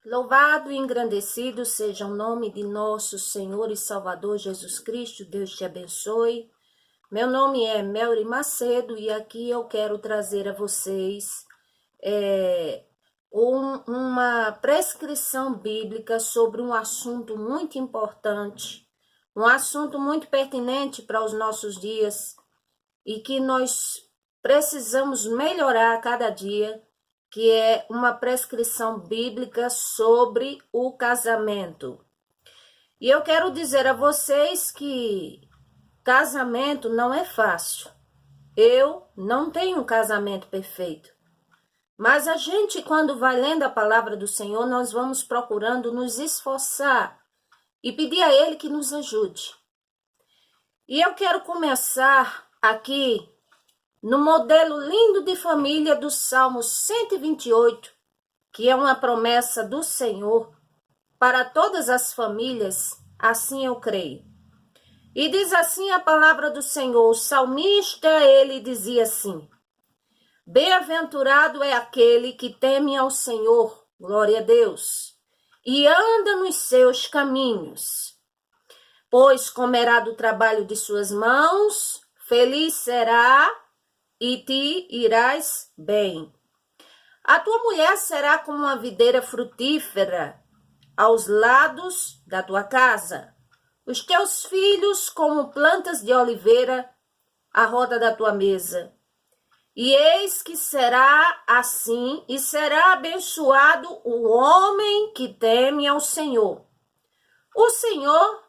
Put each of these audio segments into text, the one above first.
Louvado e engrandecido seja o nome de nosso Senhor e Salvador Jesus Cristo. Deus te abençoe. Meu nome é Melry Macedo e aqui eu quero trazer a vocês uma prescrição bíblica sobre um assunto muito importante, um assunto muito pertinente para os nossos dias e que nós precisamos melhorar a cada dia, que é uma prescrição bíblica sobre o casamento. E eu quero dizer a vocês que casamento não é fácil. Eu não tenho um casamento perfeito. Mas a gente, quando vai lendo a palavra do Senhor, nós vamos procurando nos esforçar e pedir a Ele que nos ajude. E eu quero começar aqui no modelo lindo de família do Salmo 128, que é uma promessa do Senhor para todas as famílias, assim eu creio. E diz assim a palavra do Senhor, o salmista, ele dizia assim: bem-aventurado é aquele que teme ao Senhor, glória a Deus, e anda nos seus caminhos. Pois comerá do trabalho de suas mãos, feliz será e te irás bem. A tua mulher será como uma videira frutífera aos lados da tua casa. Os teus filhos como plantas de oliveira à roda da tua mesa. E eis que será assim, e será abençoado o homem que teme ao Senhor. O Senhor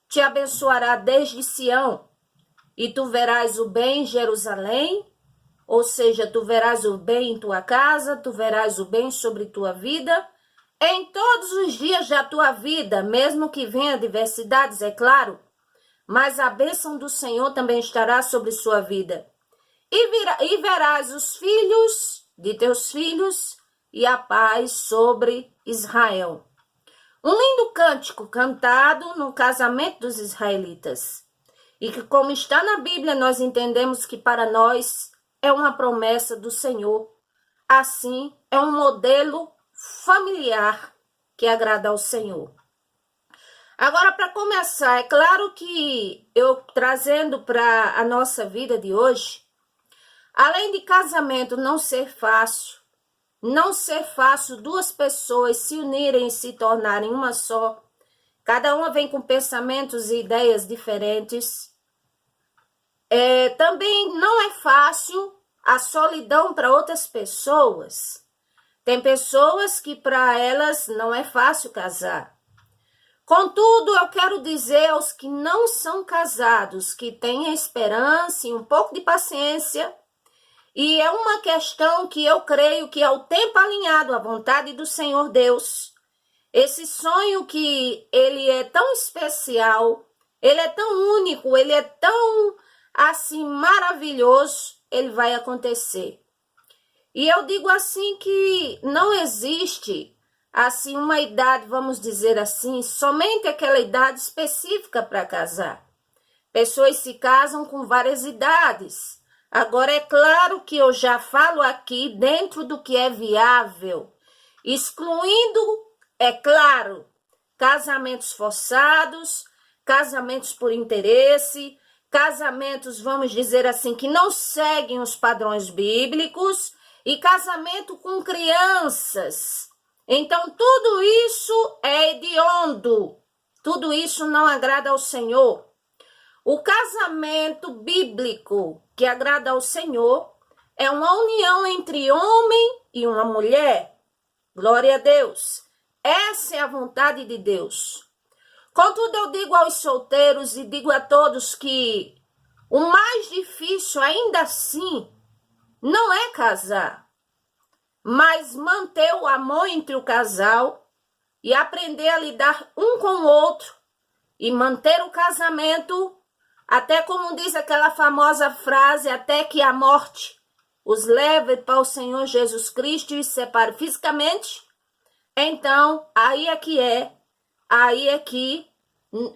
te abençoará desde Sião, e tu verás o bem em Jerusalém, ou seja, tu verás o bem em tua casa, tu verás o bem sobre tua vida, em todos os dias da tua vida, mesmo que venha adversidades, é claro, mas a bênção do Senhor também estará sobre sua vida. E verás os filhos de teus filhos e a paz sobre Israel. Um lindo cântico cantado no casamento dos israelitas. E que, como está na Bíblia, nós entendemos que para nós é uma promessa do Senhor. Assim, é um modelo familiar que agrada ao Senhor. Agora, para começar, é claro que eu trazendo para a nossa vida de hoje, além de casamento não ser fácil duas pessoas se unirem e se tornarem uma só, cada uma vem com pensamentos e ideias diferentes. Também não é fácil a solidão para outras pessoas. Tem pessoas que para elas não é fácil casar. Contudo, eu quero dizer aos que não são casados, que tenham esperança e um pouco de paciência. E é uma questão que eu creio que é o tempo alinhado à vontade do Senhor Deus. Esse sonho que ele é tão especial, ele é tão único, ele é tão assim maravilhoso, ele vai acontecer. E eu digo assim que não existe assim uma idade, vamos dizer assim, somente aquela idade específica para casar. Pessoas se casam com várias idades. Agora é claro que eu já falo aqui dentro do que é viável, excluindo, é claro, casamentos forçados, casamentos por interesse, casamentos, vamos dizer assim, que não seguem os padrões bíblicos e casamento com crianças. Então, tudo isso é hediondo, tudo isso não agrada ao Senhor. O casamento bíblico que agrada ao Senhor é uma união entre homem e uma mulher. Glória a Deus. Essa é a vontade de Deus. Contudo, eu digo aos solteiros e digo a todos que o mais difícil ainda assim não é casar, mas manter o amor entre o casal e aprender a lidar um com o outro e manter o casamento, até como diz aquela famosa frase, até que a morte os leve para o Senhor Jesus Cristo e os separe fisicamente. Então, aí é que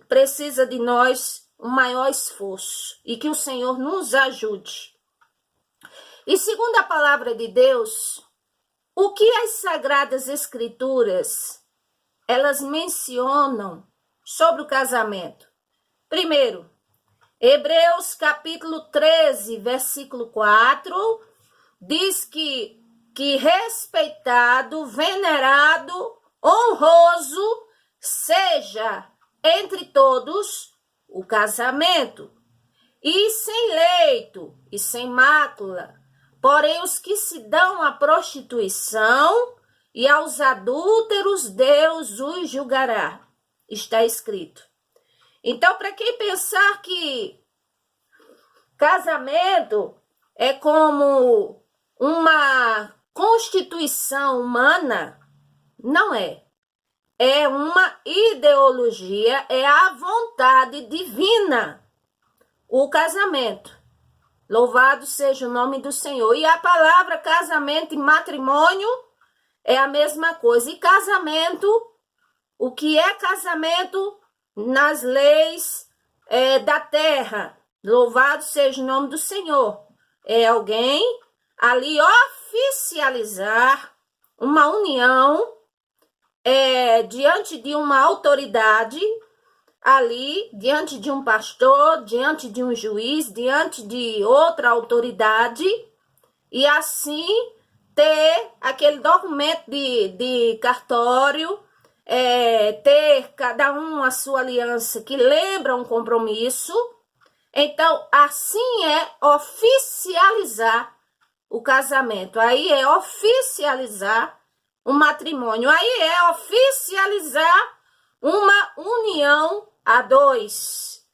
precisa de nós um maior esforço e que o Senhor nos ajude. E segundo a palavra de Deus, o que as Sagradas Escrituras elas mencionam sobre o casamento. Primeiro, Hebreus capítulo 13, versículo 4, diz que respeitado, venerado, honroso seja entre todos o casamento, e sem leito e sem mácula. Porém, os que se dão à prostituição e aos adúlteros, Deus os julgará. Está escrito. Então, para quem pensar que casamento é como uma constituição humana, não é. É uma ideologia, é a vontade divina, o casamento. Louvado seja o nome do Senhor. E a palavra casamento e matrimônio é a mesma coisa. E casamento, o que é casamento nas leis da terra? Louvado seja o nome do Senhor. É alguém ali oficializar uma união diante de uma autoridade, ali, diante de um pastor, diante de um juiz, diante de outra autoridade, e assim ter aquele documento de cartório, ter cada um a sua aliança que lembra um compromisso. Então, assim é oficializar o casamento. Aí é oficializar o matrimônio. Aí é oficializar uma união a dois.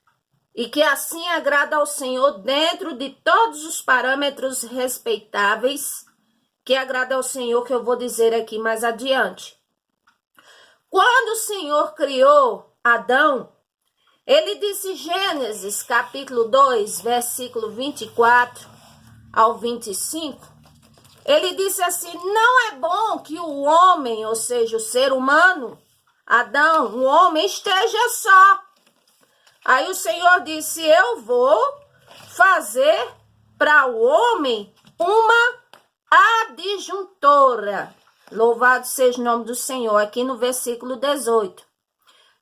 E que assim agrada ao Senhor dentro de todos os parâmetros respeitáveis que agrada ao Senhor, que eu vou dizer aqui mais adiante. Quando o Senhor criou Adão, ele disse em Gênesis capítulo 2, versículo 24 ao 25, ele disse assim: não é bom que o homem, ou seja, o ser humano, Adão, o homem, esteja só. Aí o Senhor disse: eu vou fazer para o homem uma adjuntora. Louvado seja o nome do Senhor, aqui no versículo 18.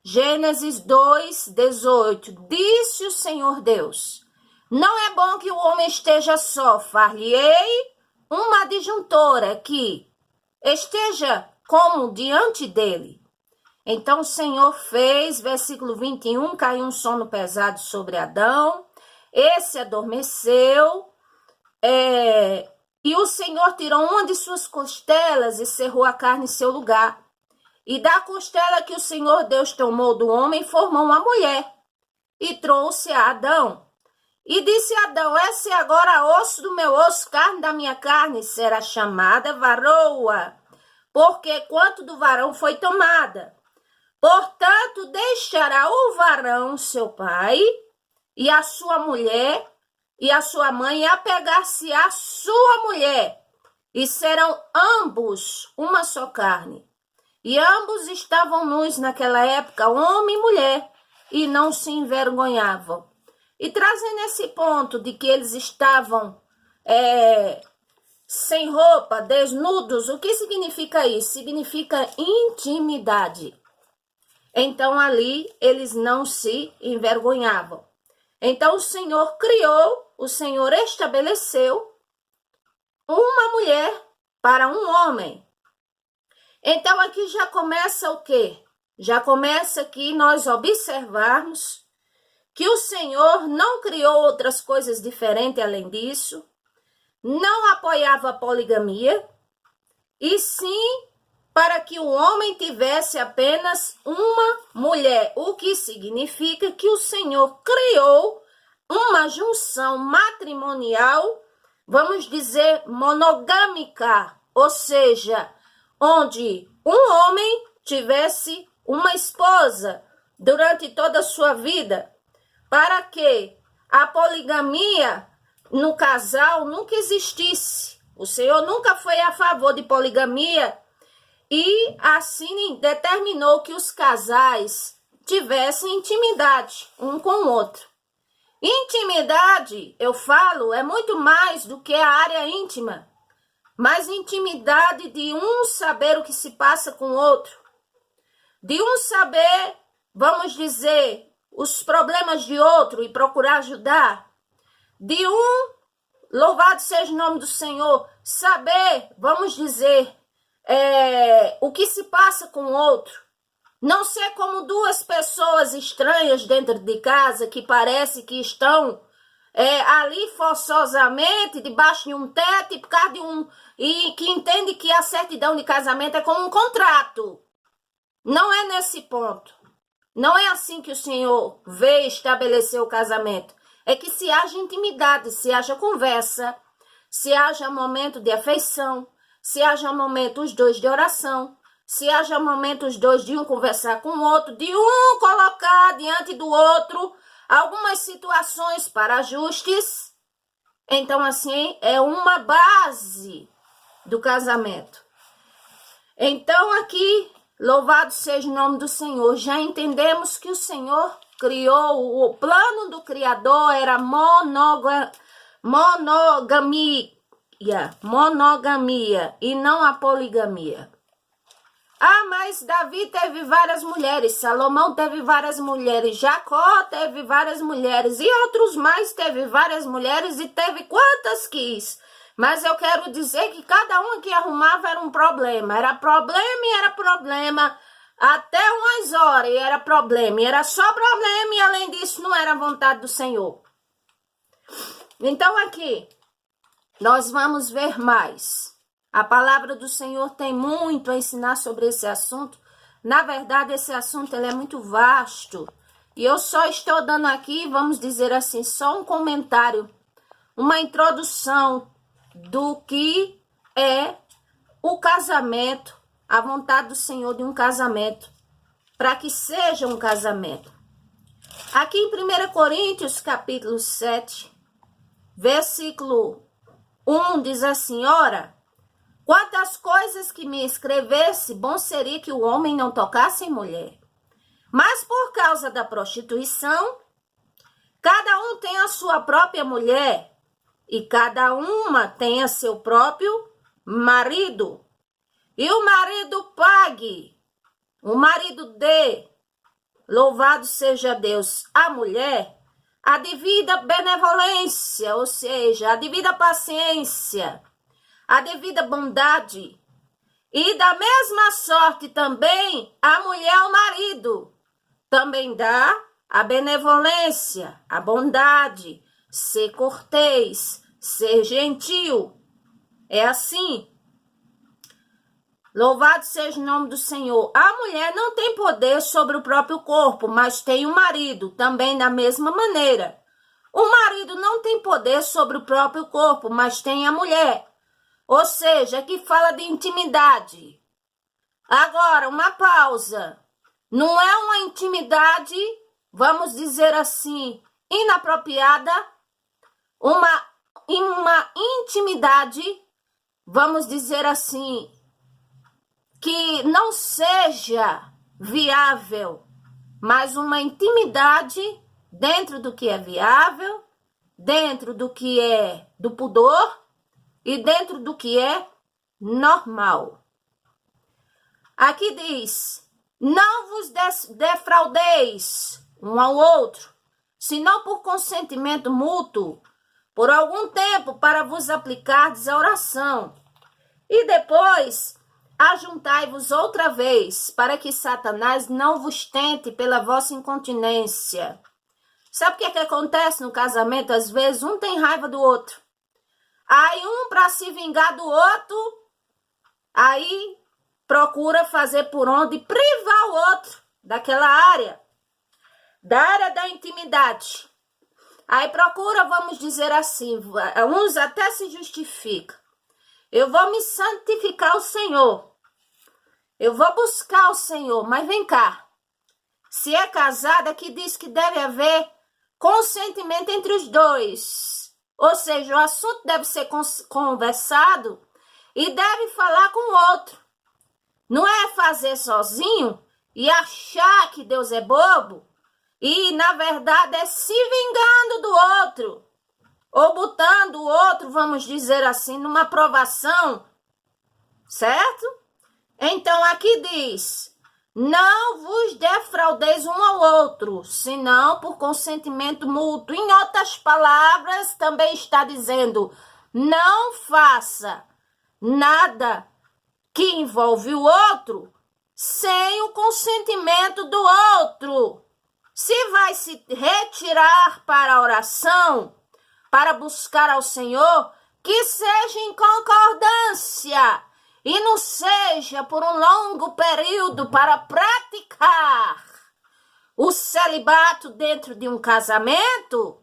Gênesis 2, 18. Disse o Senhor Deus: não é bom que o homem esteja só, far-lhe-ei uma adjuntora que esteja como diante dele. Então o Senhor fez, versículo 21, caiu um sono pesado sobre Adão, esse adormeceu, e o Senhor tirou uma de suas costelas e cerrou a carne em seu lugar. E da costela que o Senhor Deus tomou do homem, formou uma mulher e trouxe a Adão. E disse Adão: esse é agora osso do meu osso, carne da minha carne, será chamada varoa, porque quanto do varão foi tomada. Portanto, deixará o varão seu pai e a sua mulher e a sua mãe, e apegar-se à sua mulher, e serão ambos uma só carne. E ambos estavam nus naquela época, homem e mulher, e não se envergonhavam. E trazendo esse ponto de que eles estavam sem roupa, desnudos, o que significa isso? Significa intimidade. Então ali eles não se envergonhavam. Então o Senhor criou, o Senhor estabeleceu uma mulher para um homem. Então aqui já começa o quê? Já começa aqui nós observarmos que o Senhor não criou outras coisas diferentes além disso, não apoiava a poligamia, e sim para que o homem tivesse apenas uma mulher, o que significa que o Senhor criou uma junção matrimonial, vamos dizer, monogâmica, ou seja, onde um homem tivesse uma esposa durante toda a sua vida, para que a poligamia no casal nunca existisse. O Senhor nunca foi a favor de poligamia e assim determinou que os casais tivessem intimidade um com o outro. Intimidade, eu falo, é muito mais do que a área íntima, mas intimidade de um saber o que se passa com o outro, de um saber, vamos dizer, os problemas de outro e procurar ajudar, de um, louvado seja o nome do Senhor, saber, vamos dizer, o que se passa com o outro. Não ser como duas pessoas estranhas dentro de casa que parece que estão ali forçosamente, debaixo de um teto, e por causa de e que entende que a certidão de casamento é como um contrato. Não é nesse ponto. Não é assim que o Senhor vê estabelecer o casamento. É que se haja intimidade, se haja conversa, se haja momento de afeição, se haja momento os dois de oração, se haja momento os dois de um conversar com o outro, de um colocar diante do outro algumas situações para ajustes. Então, assim, é uma base do casamento. Então, aqui, louvado seja o nome do Senhor, já entendemos que o Senhor criou, o plano do Criador era monogamia e não a poligamia. Mas Davi teve várias mulheres, Salomão teve várias mulheres, Jacó teve várias mulheres e outros mais teve várias mulheres e teve quantas quis. Mas eu quero dizer que cada uma que arrumava era um problema. Era problema e era problema até umas horas e era problema. E era só problema e além disso não era vontade do Senhor. Então aqui nós vamos ver mais. A palavra do Senhor tem muito a ensinar sobre esse assunto. Na verdade, esse assunto ele é muito vasto. E eu só estou dando aqui, vamos dizer assim, só um comentário, uma introdução do que é o casamento, a vontade do Senhor de um casamento, para que seja um casamento. Aqui em 1 Coríntios, capítulo 7, versículo 1, diz assim: ora, quantas coisas que me escrevesse, bom seria que o homem não tocasse em mulher. Mas por causa da prostituição, cada um tem a sua própria mulher, e cada uma tem a seu próprio marido. E o marido pague, o marido dê, louvado seja Deus, a mulher, a devida benevolência, ou seja, a devida paciência, a devida bondade, e da mesma sorte também a mulher ao marido, também dá a benevolência, a bondade, ser cortês, ser gentil. É assim. Louvado seja o nome do Senhor. A mulher não tem poder sobre o próprio corpo, mas tem o marido, também da mesma maneira. O marido não tem poder sobre o próprio corpo, mas tem a mulher. Ou seja, aqui fala de intimidade. Agora, uma pausa. Não é uma intimidade, vamos dizer assim, inapropriada, uma intimidade, vamos dizer assim, que não seja viável, mas uma intimidade dentro do que é viável, dentro do que é do pudor e dentro do que é normal. Aqui diz: não vos defraudeis um ao outro, senão por consentimento mútuo, por algum tempo, para vos aplicardes a oração. E depois ajuntai-vos outra vez, para que Satanás não vos tente pela vossa incontinência. Sabe o que acontece no casamento? Às vezes um tem raiva do outro. Aí um, para se vingar do outro, aí procura fazer por onde privar o outro daquela área, da área da intimidade. Aí procura, vamos dizer assim, uns até se justificam. Eu vou me santificar ao Senhor. Eu vou buscar o Senhor. Mas vem cá. Se é casada, aqui diz que deve haver consentimento entre os dois. Ou seja, o assunto deve ser conversado e deve falar com o outro. Não é fazer sozinho e achar que Deus é bobo e, na verdade, é se vingando do outro. Ou botando o outro, vamos dizer assim, numa provação, certo? Então, aqui diz: Não vos defraudeis um ao outro, senão por consentimento mútuo. Em outras palavras, também está dizendo, não faça nada que envolve o outro sem o consentimento do outro. Se vai se retirar para a oração, para buscar ao Senhor, que seja em concordância e não seja por um longo período para praticar o celibato dentro de um casamento,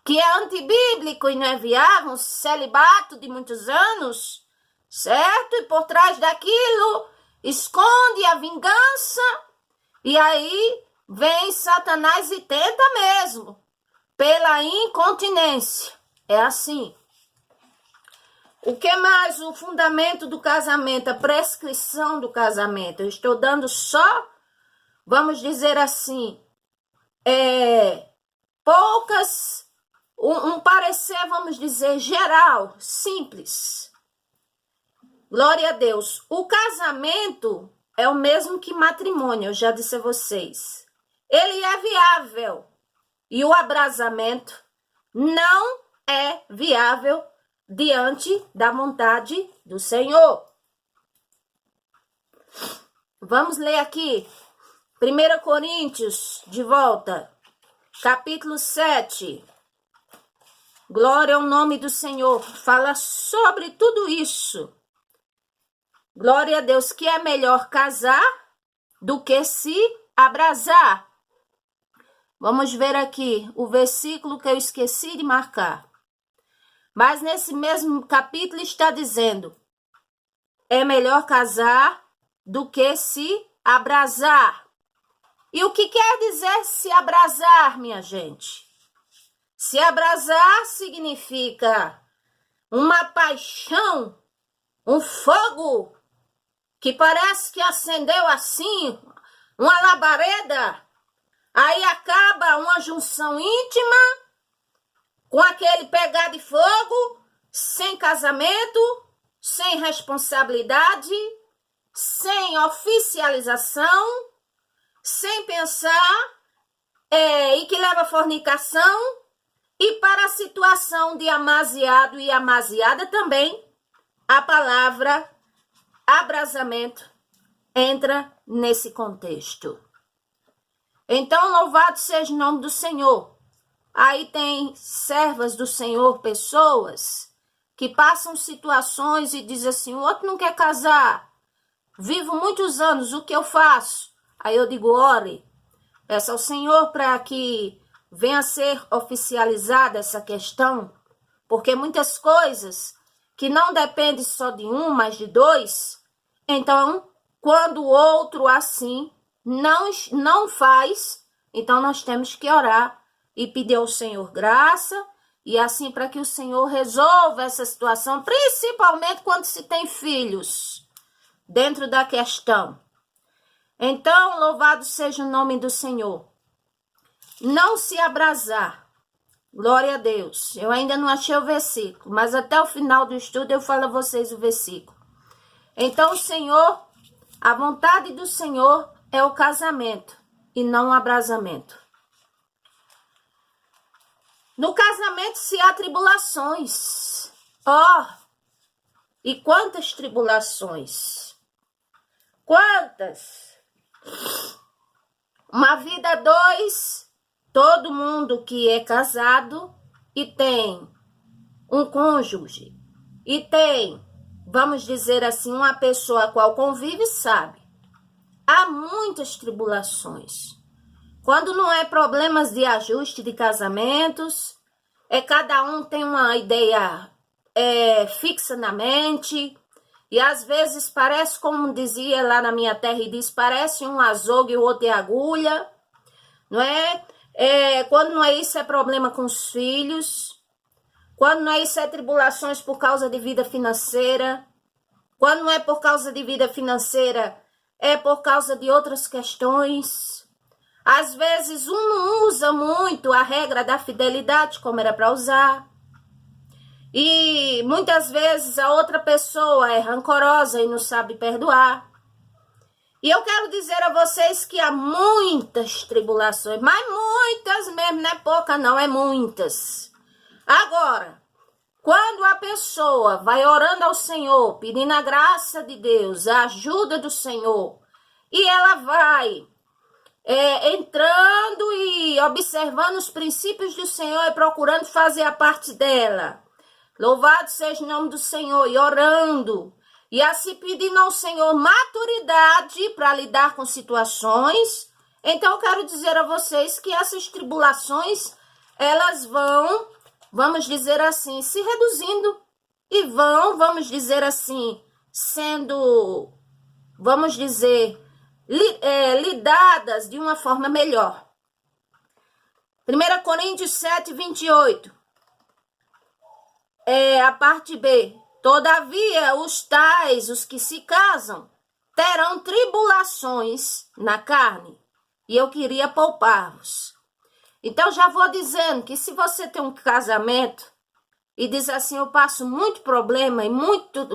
que é antibíblico e não é viável, um celibato de muitos anos, certo? E por trás daquilo esconde a vingança, e aí vem Satanás e tenta mesmo, pela incontinência. É assim. O que mais? O fundamento do casamento, a prescrição do casamento. Eu estou dando só, vamos dizer assim, um parecer, vamos dizer, geral, simples. Glória a Deus. O casamento é o mesmo que matrimônio, eu já disse a vocês. Ele é viável. E o abrasamento não é viável diante da vontade do Senhor. Vamos ler aqui 1 Coríntios, de volta, capítulo 7. Glória ao nome do Senhor. Fala sobre tudo isso. Glória a Deus, que é melhor casar do que se abrasar. Vamos ver aqui o versículo que eu esqueci de marcar. Mas nesse mesmo capítulo está dizendo, é melhor casar do que se abrasar. E o que quer dizer se abrasar, minha gente? Se abrasar significa uma paixão, um fogo que parece que acendeu assim, uma labareda, aí acaba uma junção íntima com aquele pegar de fogo, sem casamento, sem responsabilidade, sem oficialização, sem pensar, e que leva à fornicação, e para a situação de amaziado e amaziada também, a palavra abrasamento entra nesse contexto. Então, louvado seja o nome do Senhor. Aí tem servas do Senhor, pessoas que passam situações e dizem assim, o outro não quer casar, vivo muitos anos, o que eu faço? Aí eu digo, ore, peça ao Senhor para que venha a ser oficializada essa questão, porque muitas coisas que não dependem só de um, mas de dois, então, quando o outro assim não faz, então nós temos que orar e pedir ao Senhor graça, e assim para que o Senhor resolva essa situação, principalmente quando se tem filhos dentro da questão. Então, louvado seja o nome do Senhor. Não se abrasar. Glória a Deus. Eu ainda não achei o versículo, mas até o final do estudo eu falo a vocês o versículo. Então, o Senhor, a vontade do Senhor é o casamento e não o abrasamento. No casamento se há tribulações. E quantas tribulações? Quantas? Uma vida a dois, todo mundo que é casado e tem um cônjuge e tem, vamos dizer assim, uma pessoa a qual convive, sabe. Há muitas tribulações. Quando não é problemas de ajuste de casamentos, cada um tem uma ideia fixa na mente, e às vezes parece, como dizia lá na minha terra, e diz, parece um azogue e o outro é agulha, não é? Quando não é isso, é problema com os filhos. Quando não é isso, é tribulações por causa de vida financeira. Quando não é por causa de vida financeira, é por causa de outras questões. Às vezes, um não usa muito a regra da fidelidade como era para usar. E muitas vezes a outra pessoa é rancorosa e não sabe perdoar. E eu quero dizer a vocês que há muitas tribulações, mas muitas mesmo, não é pouca não, é muitas. Agora, quando a pessoa vai orando ao Senhor, pedindo a graça de Deus, a ajuda do Senhor, e ela vai entrando e observando os princípios do Senhor e procurando fazer a parte dela. Louvado seja o nome do Senhor, e orando, e assim pedindo ao Senhor maturidade para lidar com situações. Então eu quero dizer a vocês que essas tribulações, elas vão, vamos dizer assim, se reduzindo e vão, vamos dizer assim, sendo, vamos dizer, lidadas de uma forma melhor. 1 Coríntios 7, 28. A parte B. Todavia, os que se casam, terão tribulações na carne, e eu queria poupar-vos. Então, já vou dizendo que se você tem um casamento e diz assim, eu passo muito problema e muita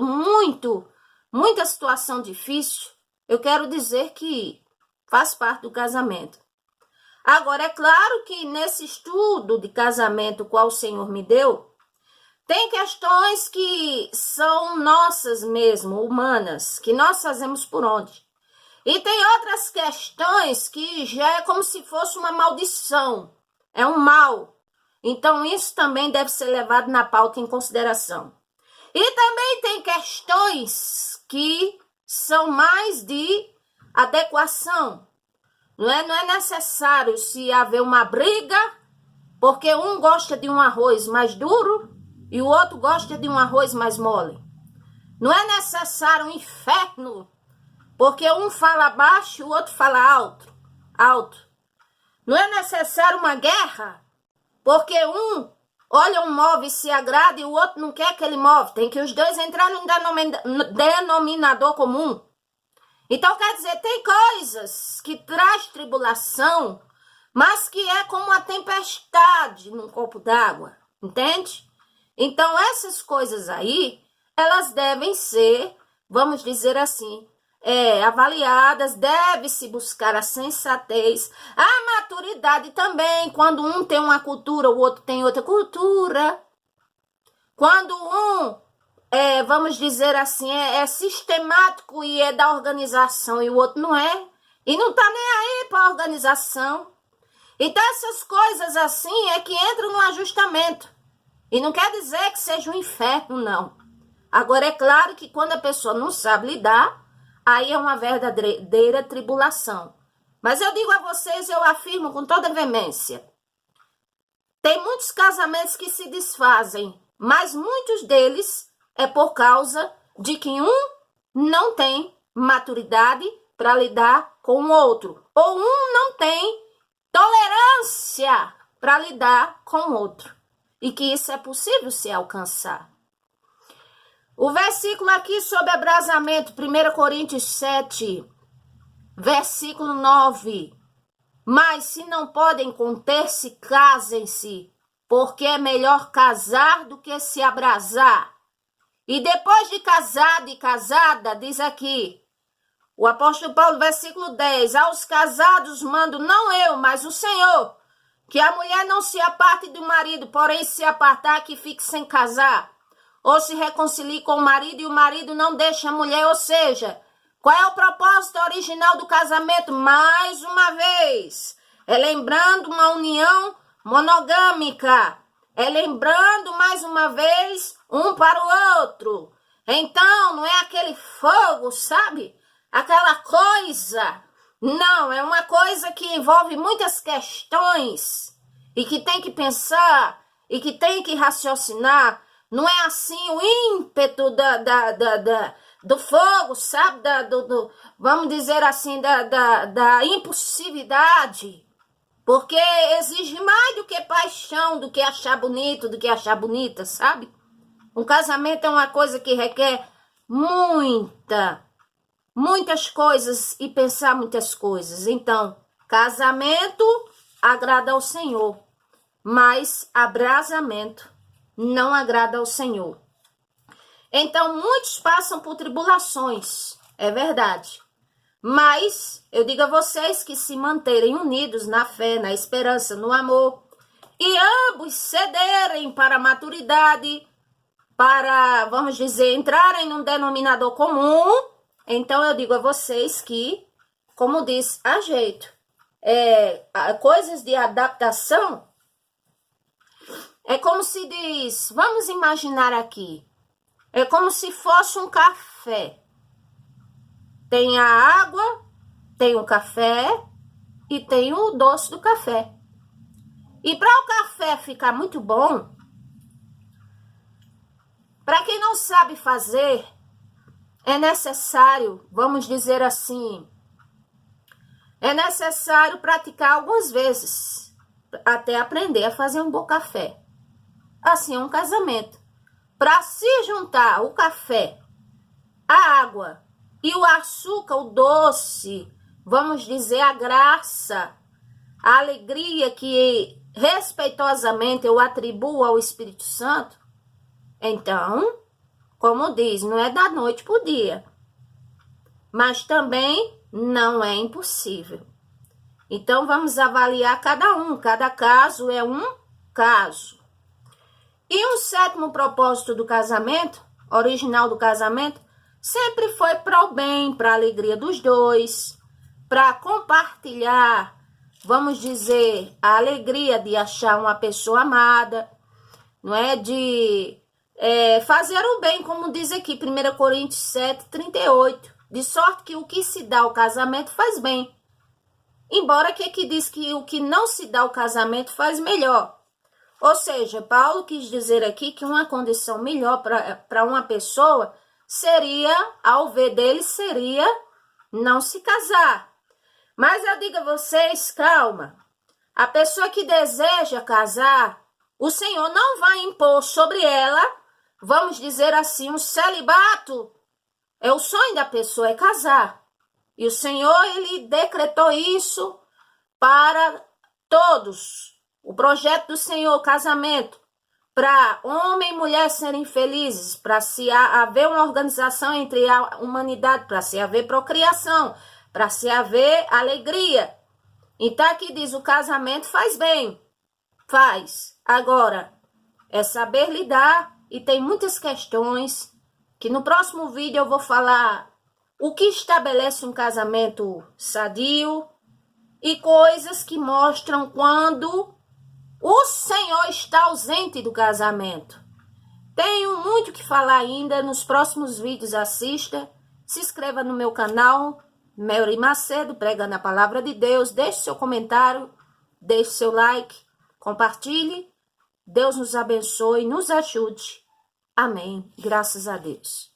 situação difícil, eu quero dizer que faz parte do casamento. Agora, é claro que nesse estudo de casamento qual o Senhor me deu, tem questões que são nossas mesmo, humanas, que nós fazemos por onde. E tem outras questões que já é como se fosse uma maldição, é um mal. Então, isso também deve ser levado na pauta em consideração. E também tem questões que são mais de adequação. Não é necessário se haver uma briga, porque um gosta de um arroz mais duro e o outro gosta de um arroz mais mole. Não é necessário um inferno, porque um fala baixo e o outro fala alto. Não é necessário uma guerra, porque um olha um móvel e se agrada e o outro não quer aquele móvel. Tem que os dois entrarem no denominador comum. Então, quer dizer, tem coisas que traz tribulação, mas que é como uma tempestade num copo d'água, entende? Então, essas coisas aí, elas devem ser, vamos dizer assim, avaliadas, deve-se buscar a sensatez, a maturidade também, quando um tem uma cultura, o outro tem outra cultura. Quando um, vamos dizer assim, é sistemático e é da organização e o outro não é, e não tá nem aí para a organização. Então, essas coisas assim é que entram no ajustamento. E não quer dizer que seja um inferno, não. Agora, é claro que quando a pessoa não sabe lidar, aí é uma verdadeira tribulação. Mas eu digo a vocês, eu afirmo com toda veemência, tem muitos casamentos que se desfazem, mas muitos deles é por causa de que um não tem maturidade para lidar com o outro, ou um não tem tolerância para lidar com o outro. E que isso é possível se alcançar. O versículo aqui sobre abrasamento, 1 Coríntios 7, versículo 9. Mas se não podem conter-se, casem-se, porque é melhor casar do que se abrasar. E depois de casado e casada, diz aqui, o apóstolo Paulo, versículo 10, aos casados mando não eu, mas o Senhor, que a mulher não se aparte do marido, porém se apartar que fique sem casar, ou se reconcilie com o marido e o marido não deixa a mulher, ou seja, qual é o propósito original do casamento? Mais uma vez, é lembrando uma união monogâmica, é lembrando mais uma vez um para o outro. Então, não é aquele fogo, sabe? Aquela coisa. Não, é uma coisa que envolve muitas questões e que tem que pensar e que tem que raciocinar. Não é assim o ímpeto do fogo, sabe? Vamos dizer assim, da impulsividade. Porque exige mais do que paixão, do que achar bonito, do que achar bonita, sabe? Um casamento é uma coisa que requer muitas coisas e pensar muitas coisas. Então, casamento agrada ao Senhor, mas abrasamento não agrada ao Senhor. Então, muitos passam por tribulações, é verdade. Mas eu digo a vocês que se manterem unidos na fé, na esperança, no amor, e ambos cederem para a maturidade, para, vamos dizer, entrarem num denominador comum, então eu digo a vocês que, como diz a jeito, coisas de adaptação, é como se diz, vamos imaginar aqui, é como se fosse um café. Tem a água, tem o café e tem o doce do café. E para o café ficar muito bom, para quem não sabe fazer, é necessário, vamos dizer assim, é necessário praticar algumas vezes até aprender a fazer um bom café. Assim é um casamento. Para se juntar o café, a água e o açúcar, o doce, vamos dizer, a graça, a alegria que respeitosamente eu atribuo ao Espírito Santo, então, como diz, não é da noite para o dia, mas também não é impossível. Então, vamos avaliar cada caso é um caso. E um sétimo propósito do casamento, original do casamento, sempre foi para o bem, para a alegria dos dois, para compartilhar, vamos dizer, a alegria de achar uma pessoa amada, não é? De fazer o bem, como diz aqui, 1 Coríntios 7, 38, de sorte que o que se dá ao casamento faz bem. Embora que aqui diz que o que não se dá ao casamento faz melhor. Ou seja, Paulo quis dizer aqui que uma condição melhor para uma pessoa seria, ao ver dele, seria não se casar. Mas eu digo a vocês, calma, a pessoa que deseja casar, o Senhor não vai impor sobre ela, vamos dizer assim, um celibato. É o sonho da pessoa, é casar. E o Senhor, ele decretou isso para todos. O projeto do Senhor, o casamento, para homem e mulher serem felizes, para se haver uma organização entre a humanidade, para se haver procriação, para se haver alegria. Então aqui diz, o casamento faz bem, faz. Agora, é saber lidar e tem muitas questões que no próximo vídeo eu vou falar o que estabelece um casamento sadio e coisas que mostram quando o Senhor está ausente do casamento. Tenho muito que falar ainda. Nos próximos vídeos assista. Se inscreva no meu canal, Melry Macedo, pregando a palavra de Deus. Deixe seu comentário, deixe seu like, compartilhe. Deus nos abençoe, nos ajude. Amém. Graças a Deus.